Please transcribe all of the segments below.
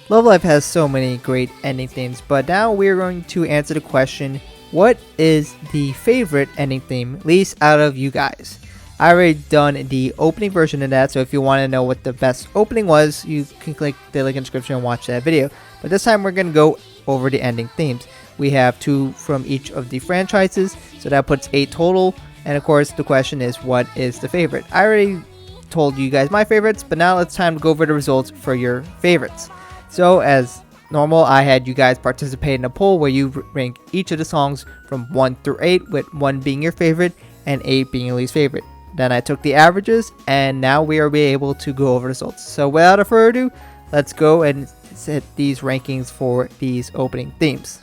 Love Live has so many great ending themes, but now we're going to answer the question, what is the favorite ending theme, at least out of you guys? I already done the opening version of that, so if you want to know what the best opening was, you can click the link in the description and watch that video. But this time we're going to go over the ending themes. We have 2 from each of the franchises, so that puts 8 total. And of course, the question is, what is the favorite? I already told you guys my favorites, but now it's time to go over the results for your favorites. So as normal, I had you guys participate in a poll where you rank each of the songs from 1 through 8, with 1 being your favorite and 8 being your least favorite. Then I took the averages, and now we are able to go over the results. So without further ado, let's go and set these rankings for these opening themes.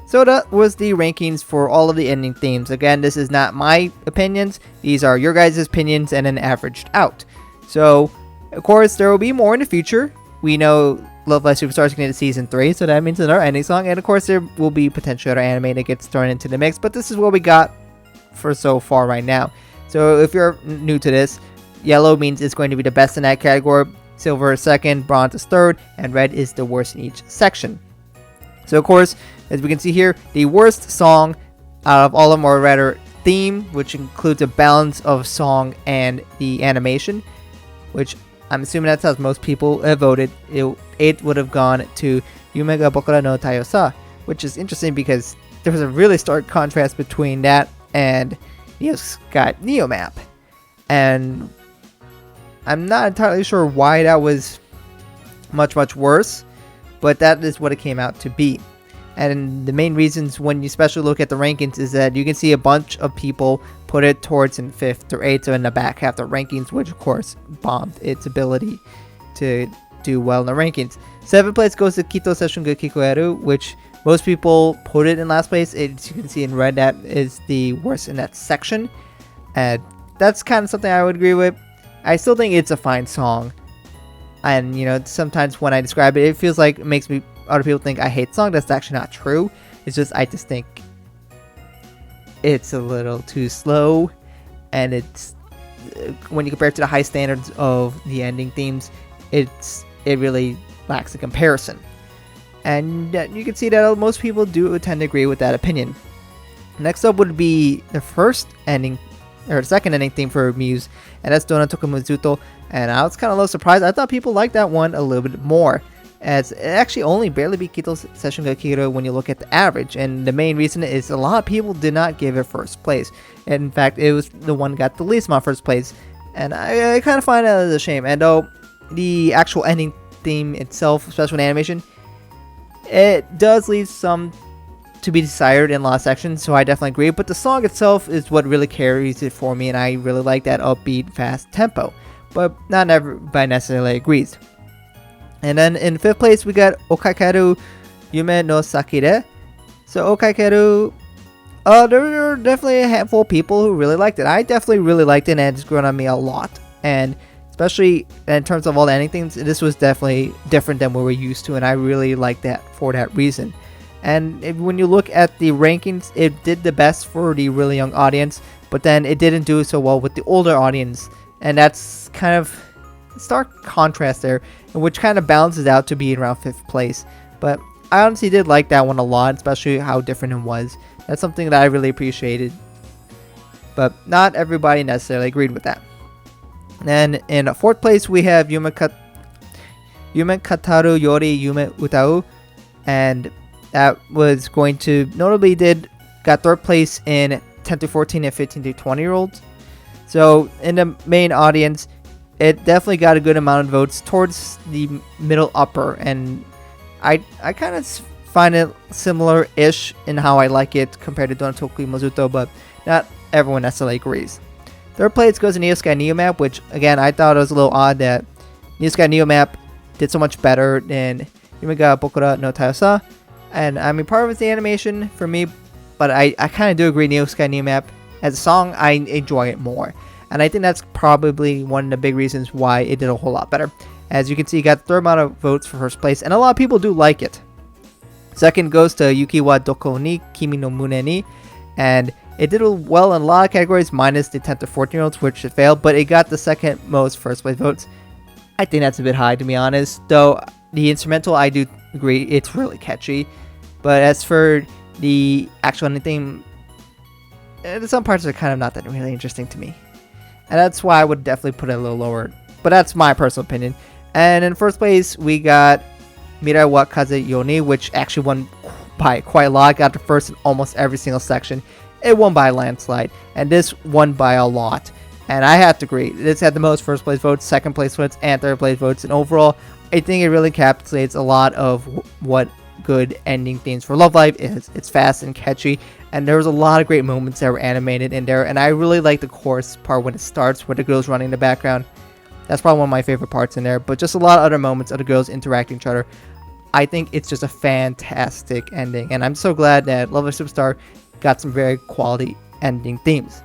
So that was the rankings for all of the ending themes. Again, this is not my opinions. These are your guys' opinions and then averaged out. So, of course, there will be more in the future. We know Love Live Superstar is going to Season 3, so that means another ending song. And, of course, there will be potential other anime that gets thrown into the mix. But this is what we got for so far right now. So, if you're new to this, yellow means it's going to be the best in that category. Silver is second, bronze is third, and red is the worst in each section. So, of course, as we can see here, the worst song out of all of them, or rather theme, which includes a balance of song and the animation, which I'm assuming that's how most people have voted. It would have gone to Yume ga Bokura no Tayosa, which is interesting because there was a really stark contrast between that and Neo's got Neo Map. And I'm not entirely sure why that was much worse, but that is what it came out to be. And the main reasons when you especially look at the rankings is that you can see a bunch of people put it towards in 5th or 8th, so in the back half the rankings, which of course bombed its ability to do well in the rankings. 7th place goes to Kitto Seishun ga Kikoeru, which most people put it in last place. As you can see in red, that is the worst in that section. And that's kind of something I would agree with. I still think it's a fine song. And, you know, sometimes when I describe it, it feels like it makes me other people think I hate the song. That's actually not true. It's just I just think it's a little too slow, and it's when you compare it to the high standards of the ending themes, it really lacks a comparison. And you can see that most people do tend to agree with that opinion. Next up would be the first ending, or second ending theme for Muse, and that's Dona Tokumizuto. And I was kind of a little surprised. I thought people liked that one a little bit more, as it actually only barely beat Kitto's Seishun ga Kikoeru when you look at the average. And the main reason is a lot of people did not give it first place. And in fact, it was the one got the least amount of first place. And I kind of find that as a shame. And though the actual ending theme itself, especially with animation, it does leave some to be desired in a lot of sections, so I definitely agree. But the song itself is what really carries it for me, and I really like that upbeat, fast tempo. But not everybody necessarily agrees. And then in 5th place, we got Okaikeru Yume no Sakire. So Okaikeru, there were definitely a handful of people who really liked it. I definitely really liked it, and it's grown on me a lot. And especially in terms of all the ending things, this was definitely different than what we're used to, and I really like that for that reason. And when you look at the rankings, it did the best for the really young audience, but then it didn't do so well with the older audience, and that's kind of a stark contrast there, which kind of balances out to be around 5th place. But I honestly did like that one a lot, especially how different it was. That's something that I really appreciated, but not everybody necessarily agreed with that. Then in 4th place, we have Yume Kataru Yori Yume Utau, and that was going to notably got 3rd place in 10 to 14 and 15 to 20 year olds. So in the main audience, it definitely got a good amount of votes towards the middle upper, and I kind of find it similar-ish in how I like it compared to Dona Tokumizuto, but not everyone necessarily agrees. 3rd place goes to Nijigasaki Neomap, which again I thought it was a little odd that Nijigasaki Neomap did so much better than Yume ga Bokura no Tayosa. And I mean, part of it's the animation for me, but I kind of do agree Nijigasaki Neomap as a song, I enjoy it more. And I think that's probably one of the big reasons why it did a whole lot better. As you can see, it got the 3rd amount of votes for 1st place, and a lot of people do like it. 2nd goes to Yuki wa Doko ni Kimi no Mune ni, and it did well in a lot of categories, minus the 10 to 14 year olds, which it failed, but it got the 2nd most 1st place votes. I think that's a bit high, to be honest, though the instrumental, I do agree, it's really catchy. But as for the actual ending, some parts are kind of not that really interesting to me. And that's why I would definitely put it a little lower. But that's my personal opinion. And in 1st place, we got Mirai wa Kaze Yoni, which actually won by quite a lot. Got the 1st in almost every single section. It won by a landslide. And this won by a lot. And I have to agree. This had the most 1st place votes, 2nd place votes, and 3rd place votes. And overall, I think it really encapsulates a lot of what good ending themes for Love Live is. It's fast and catchy, and there was a lot of great moments that were animated in there, and I really like the chorus part when it starts, where the girls running in the background. That's probably one of my favorite parts in there, but just a lot of other moments of the girls interacting with each other. I think it's just a fantastic ending, and I'm so glad that Love Live Superstar got some very quality ending themes.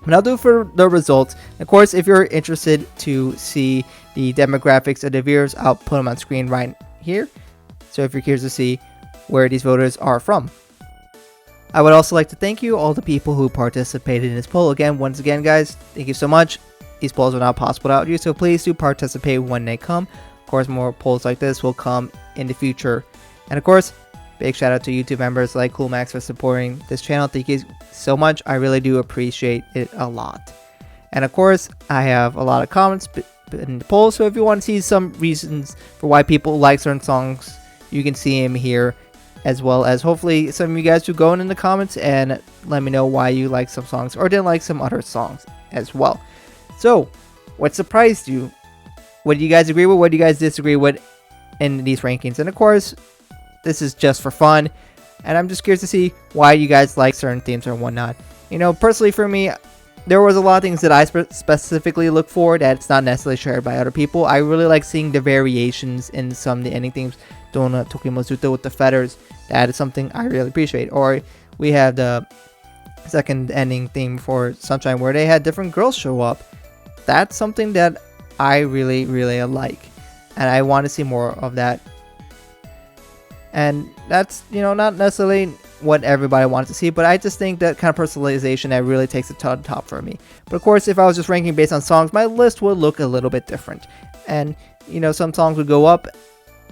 And I'll do for the results. Of course, if you're interested to see the demographics of the viewers, I'll put them on screen right here. So if you're curious to see where these voters are from. I would also like to thank you, all the people who participated in this poll. Once again, guys, thank you so much. These polls are not possible without you, so please do participate when they come. Of course, more polls like this will come in the future. And of course, big shout out to YouTube members like CoolMax for supporting this channel. Thank you so much. I really do appreciate it a lot. And of course, I have a lot of comments in the poll, so if you want to see some reasons for why people like certain songs, you can see him here, as well as hopefully some of you guys who go in the comments and let me know why you like some songs or didn't like some other songs as well. So, what surprised you? What do you guys agree with? What do you guys disagree with in these rankings? And of course, this is just for fun, and I'm just curious to see why you guys like certain themes or whatnot. You know, personally for me, there was a lot of things that I specifically look for that's not necessarily shared by other people. I really like seeing the variations in some of the ending themes. Dona Tokumizuto with the feathers. That is something I really appreciate. Or we have the 2nd ending theme for Sunshine, where they had different girls show up. That's something that I really, really like. And I want to see more of that. And that's, not necessarily what everybody wants to see, but I just think that kind of personalization that really takes it to the top for me. But of course, if I was just ranking based on songs, my list would look a little bit different. And, some songs would go up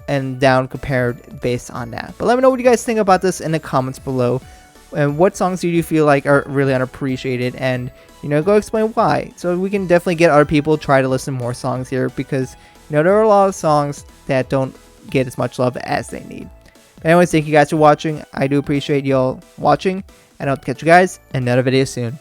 and down compared based on that. But let me know what you guys think about this in the comments below. And what songs do you feel like are really unappreciated? And, go explain why. So we can definitely get other people try to listen to more songs here, because, there are a lot of songs that don't get as much love as they need. But anyways, thank you guys for watching. I do appreciate y'all watching, and I'll catch you guys in another video soon.